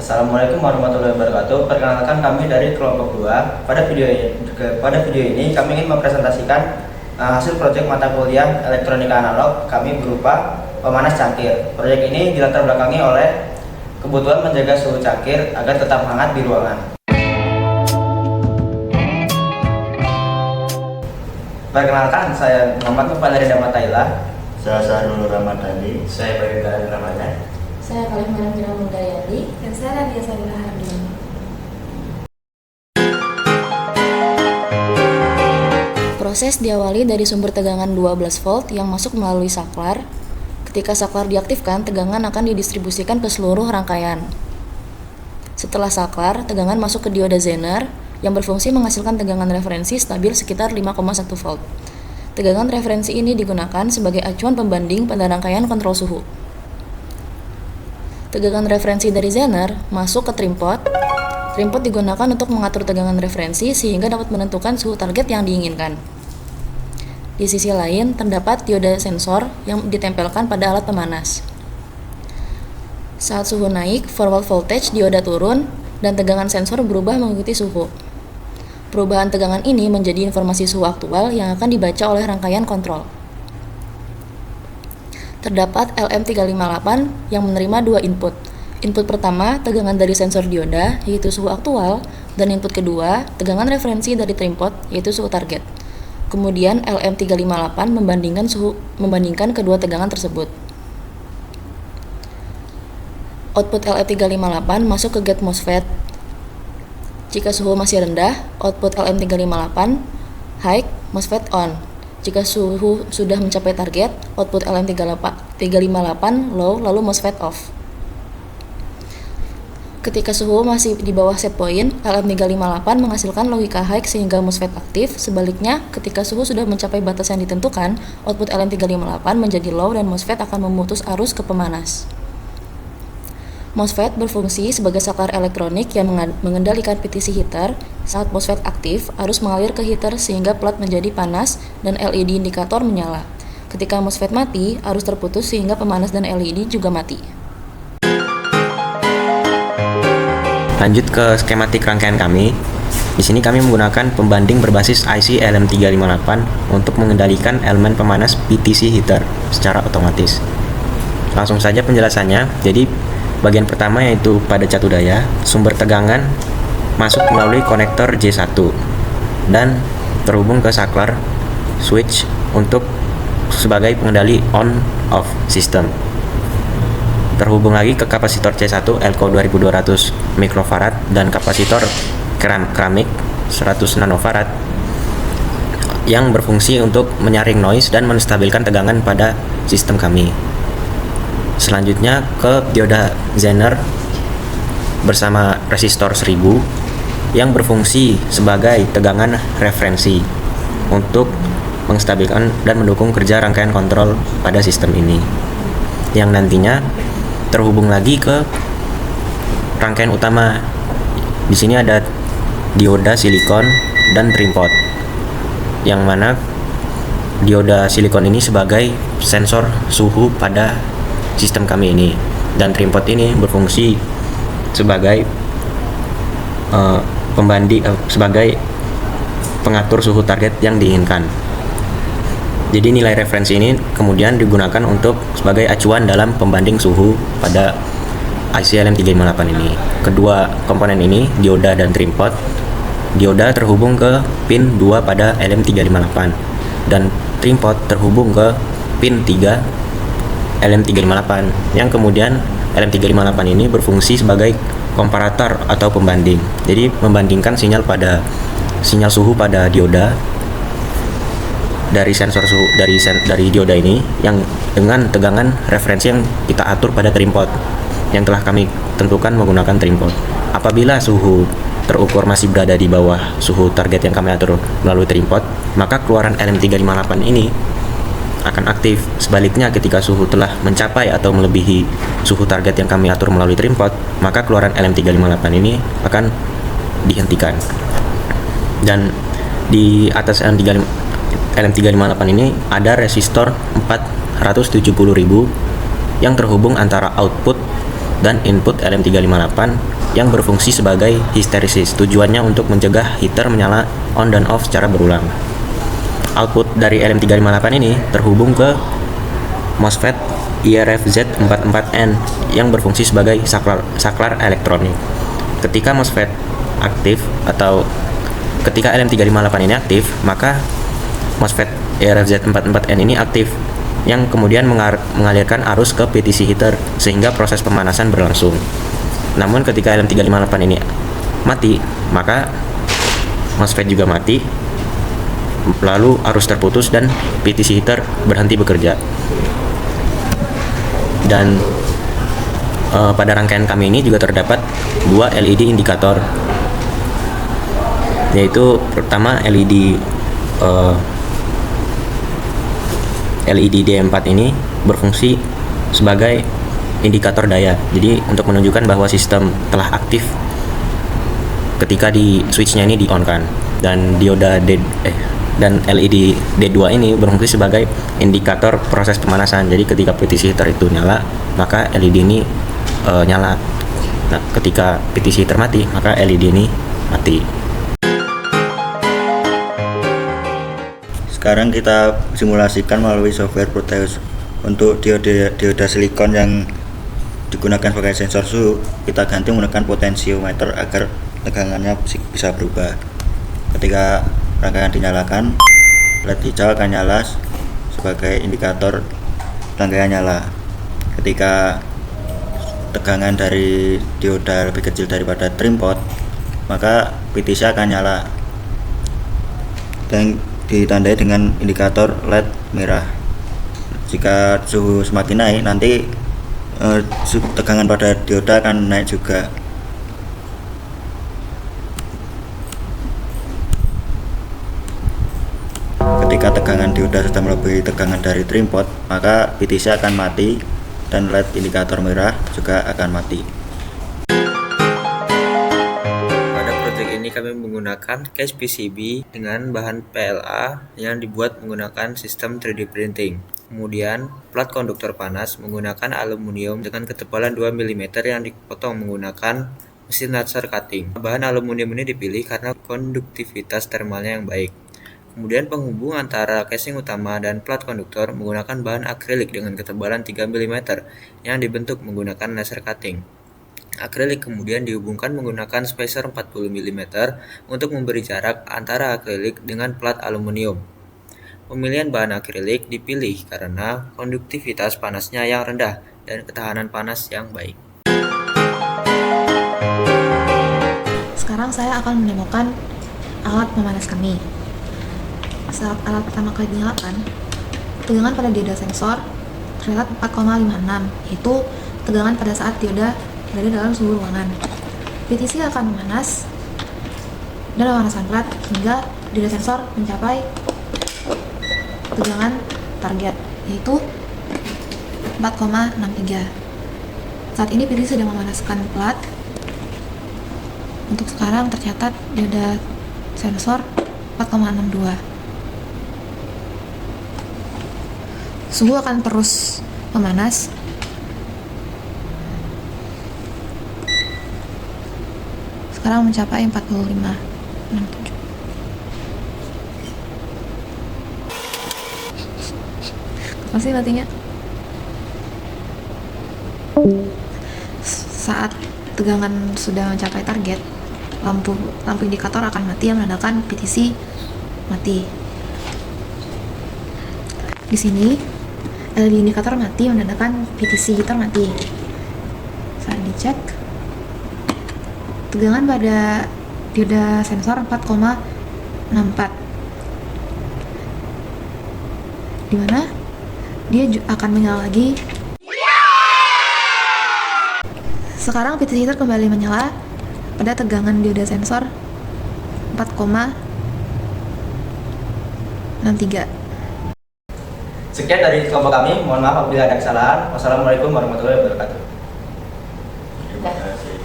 Assalamualaikum warahmatullahi wabarakatuh. Perkenalkan kami dari kelompok 2. Pada video ini kami ingin mempresentasikan hasil proyek mata kuliah elektronika analog kami berupa pemanas cangkir. Proyek ini dilatar belakangi oleh kebutuhan menjaga suhu cangkir agar tetap hangat di ruangan. Perkenalkan, saya Muhammad Mufanari Damatailah. Saya Sahrul Ramadhani. Saya Bayu Garan Ramadhan. Saya Khalif Marangira Mudayadi. Dan saya Nadia Sabila Hardiana. Proses diawali dari sumber tegangan 12 volt yang masuk melalui saklar. Ketika saklar diaktifkan, tegangan akan didistribusikan ke seluruh rangkaian. Setelah saklar, tegangan masuk ke dioda Zener yang berfungsi menghasilkan tegangan referensi stabil sekitar 5,1 volt. Tegangan referensi ini digunakan sebagai acuan pembanding pada rangkaian kontrol suhu. Tegangan referensi dari Zener masuk ke trimpot. Trimpot digunakan untuk mengatur tegangan referensi sehingga dapat menentukan suhu target yang diinginkan. Di sisi lain, terdapat dioda sensor yang ditempelkan pada alat pemanas. Saat suhu naik, forward voltage dioda turun dan tegangan sensor berubah mengikuti suhu. Perubahan tegangan ini menjadi informasi suhu aktual yang akan dibaca oleh rangkaian kontrol. Terdapat LM358 yang menerima dua input. Input pertama, tegangan dari sensor dioda, yaitu suhu aktual, dan input kedua, tegangan referensi dari trimpot, yaitu suhu target. Kemudian LM358 membandingkan kedua tegangan tersebut. Output LM358 masuk ke gate MOSFET. Jika suhu masih rendah, output LM358 high, MOSFET on. Jika suhu sudah mencapai target, output LM358 low, lalu MOSFET off. Ketika suhu masih di bawah set point, LM358 menghasilkan logika high sehingga MOSFET aktif. Sebaliknya, ketika suhu sudah mencapai batas yang ditentukan, output LM358 menjadi low dan MOSFET akan memutus arus ke pemanas. MOSFET berfungsi sebagai saklar elektronik yang mengendalikan PTC heater. Saat MOSFET aktif, arus mengalir ke heater sehingga plat menjadi panas dan LED indikator menyala. Ketika MOSFET mati, arus terputus sehingga pemanas dan LED juga mati. Lanjut ke skematik rangkaian kami. Di sini kami menggunakan pembanding berbasis IC LM358 untuk mengendalikan elemen pemanas PTC heater secara otomatis. Langsung saja penjelasannya. Jadi bagian pertama yaitu pada catu daya, sumber tegangan masuk melalui konektor J1 dan terhubung ke saklar switch untuk sebagai pengendali on off sistem. Terhubung lagi ke kapasitor C1 Elco 2200 mikrofarad dan kapasitor keramik 100 nanofarad yang berfungsi untuk menyaring noise dan menstabilkan tegangan pada sistem kami. Selanjutnya ke dioda Zener bersama resistor 1000 yang berfungsi sebagai tegangan referensi untuk menstabilkan dan mendukung kerja rangkaian kontrol pada sistem ini, yang nantinya terhubung lagi ke rangkaian utama. Di sini ada dioda silikon dan trimpot, yang mana dioda silikon ini sebagai sensor suhu pada sistem kami ini, dan trimpot ini berfungsi sebagai sebagai pengatur suhu target yang diinginkan. Jadi nilai referensi ini kemudian digunakan untuk sebagai acuan dalam pembanding suhu pada IC LM358 ini. Kedua komponen ini, dioda dan trimpot. Dioda terhubung ke pin 2 pada LM358 dan trimpot terhubung ke pin 3 LM358, yang kemudian LM358 ini berfungsi sebagai komparator atau pembanding. Jadi membandingkan sinyal suhu pada dioda dari sensor suhu dari dioda ini yang dengan tegangan referensi yang kita atur pada trimpot yang telah kami tentukan menggunakan trimpot. Apabila suhu terukur masih berada di bawah suhu target yang kami atur melalui trimpot, maka keluaran LM358 ini akan aktif. Sebaliknya, ketika suhu telah mencapai atau melebihi suhu target yang kami atur melalui trimpot, maka keluaran LM358 ini akan dihentikan. Dan di atas LM358 ini ada resistor 470.000 yang terhubung antara output dan input LM358 yang berfungsi sebagai hysteresis. Tujuannya untuk mencegah heater menyala on dan off secara berulang. Output dari LM358 ini terhubung ke MOSFET IRFZ44N yang berfungsi sebagai saklar elektronik. Ketika MOSFET aktif atau ketika LM358 ini aktif, maka MOSFET IRFZ44N ini aktif yang kemudian mengalirkan arus ke PTC heater sehingga proses pemanasan berlangsung. Namun ketika LM358 ini mati, maka MOSFET juga mati, lalu arus terputus dan PTC heater berhenti bekerja. Dan pada rangkaian kami ini juga terdapat dua LED indikator, yaitu pertama LED D4 ini berfungsi sebagai indikator daya. Jadi untuk menunjukkan bahwa sistem telah aktif ketika di switchnya ini di on kan. Dan dan LED D2 ini berfungsi sebagai indikator proses pemanasan. Jadi ketika PTC heater itu nyala, maka LED ini nyala. Nah, ketika PTC heater mati, maka LED ini mati. Sekarang kita simulasikan melalui software Proteus. Untuk dioda silikon yang digunakan sebagai sensor suhu, kita ganti menggunakan potensiometer agar tegangannya bisa berubah. Ketika rangkaian dinyalakan, LED hijau akan nyala sebagai indikator rangkaian nyala. Ketika tegangan dari dioda lebih kecil daripada trim pot, maka PTC akan nyala dan ditandai dengan indikator LED merah. Jika suhu semakin naik, nanti tegangan pada dioda akan naik juga. Ketika tegangan dioda sudah melebihi tegangan dari trim pot, maka PTC akan mati dan LED indikator merah juga akan mati. Pada proyek ini kami menggunakan case PCB dengan bahan PLA yang dibuat menggunakan sistem 3D printing. Kemudian plat konduktor panas menggunakan aluminium dengan ketebalan 2 mm yang dipotong menggunakan mesin laser cutting. Bahan aluminium ini dipilih karena konduktivitas termalnya yang baik. Kemudian penghubung antara casing utama dan plat konduktor menggunakan bahan akrilik dengan ketebalan 3 mm yang dibentuk menggunakan laser cutting. Akrilik kemudian dihubungkan menggunakan spacer 40 mm untuk memberi jarak antara akrilik dengan plat aluminium. Pemilihan bahan akrilik dipilih karena konduktivitas panasnya yang rendah dan ketahanan panas yang baik. Sekarang saya akan menemukan alat pemanas kami. Saat alat pertama kali dinyalakan, tegangan pada dioda sensor terlihat 4,56, yaitu tegangan pada saat dioda berada dalam suhu ruangan. PTC akan memanas dan memanaskan plat hingga dioda sensor mencapai tegangan target, yaitu 4,63. Saat ini PTC sedang memanaskan plat. Untuk sekarang tercatat dioda sensor 4,62. Suhu akan terus memanas sekarang mencapai 45,67. Masih matinya. Saat tegangan sudah mencapai target, lampu indikator akan mati yang menandakan PTC mati. Di sini LED indikator mati menandakan PTC heater mati. Saat dicek, tegangan pada dioda sensor 4,64, dimana dia akan menyala lagi. Sekarang PTC heater kembali menyala pada tegangan dioda sensor 4,63. Sekian dari kelompok kami, mohon maaf apabila ada kesalahan. Wassalamualaikum warahmatullahi wabarakatuh. Terima kasih.